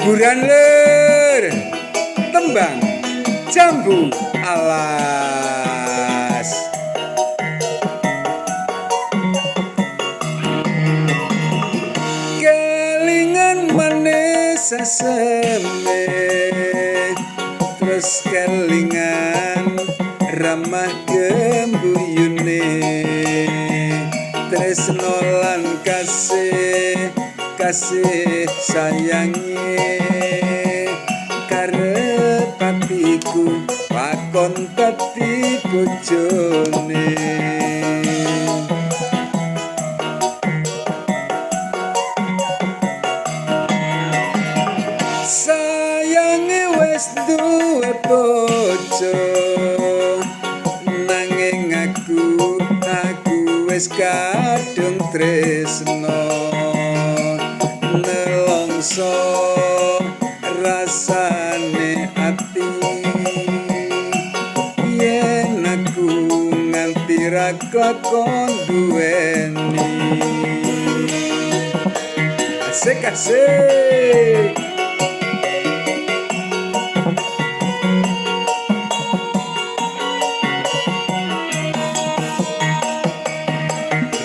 Kuburan ler tembang jambu alas. Kelingan manis seseme terus kelingan ramah gembuyune tresno lan kasih sayange karep atiku pakon dadi bojone. Sayange wis duwe bojo nanging aku wis kadung tresno nelongso rasane ati yen aku nganti ra klakon duweni. Asik-asik.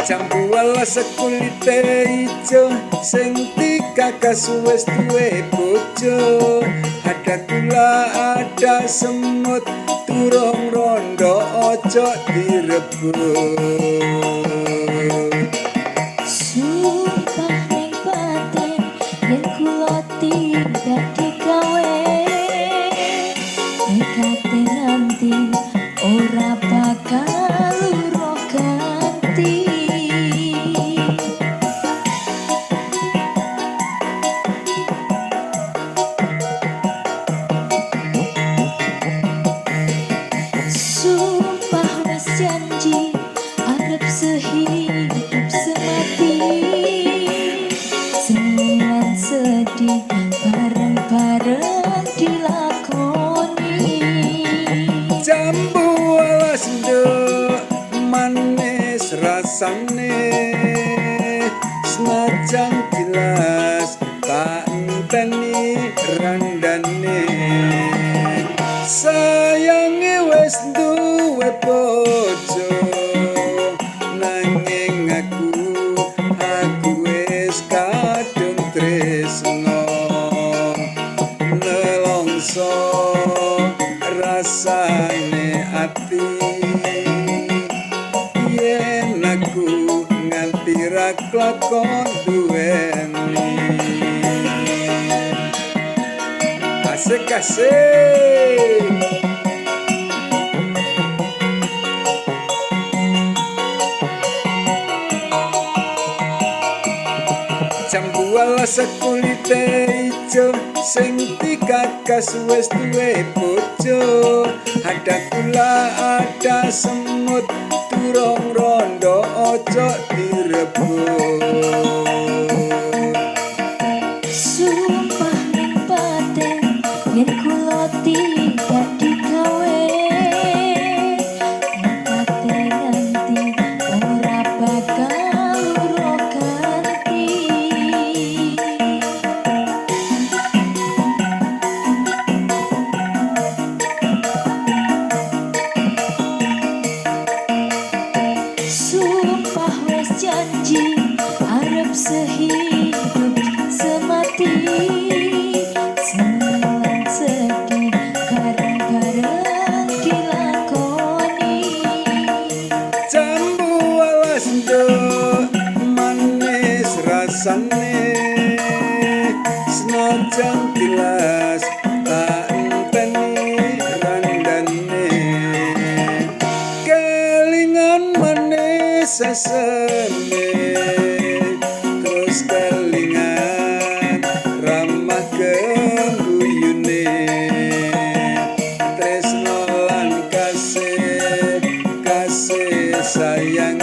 Jambu alas kulite ijo sing dikakas wis duwe bojo. Ada kula ada semut durung rondo ojo direbut. Sumpah ning batin yen kula tidak digawe nekate nanti ora bakal luro ganti. Sumpah wis janji arep sehidup semati senang sedih bareng-bareng dilakoni. Jambu alas nduk manis rasane senajan jelas tak enteni randane. Sayange wis duwe bojo nanging aku wis kadung tresno nelongso rasane ati yen aku nganti ra klakon duweni. Asik-asik. Jambu alas kulite ijo sing dikakas wis duwe bojo. Ada kula ada semut durung rondo ojo direbut. Sumpah ning batin yen kula tidak digawe nekate nanti ora bakal luro ganti. Sumpah wis janji arep sehidup semati senang sedih bareng-bareng dilakoni. Jambu alas nduk manis rasane senajan jelas tak enteni randane. Kelingan manis seseme terus kelingan ramah gembuyune tresno lan kasih sayang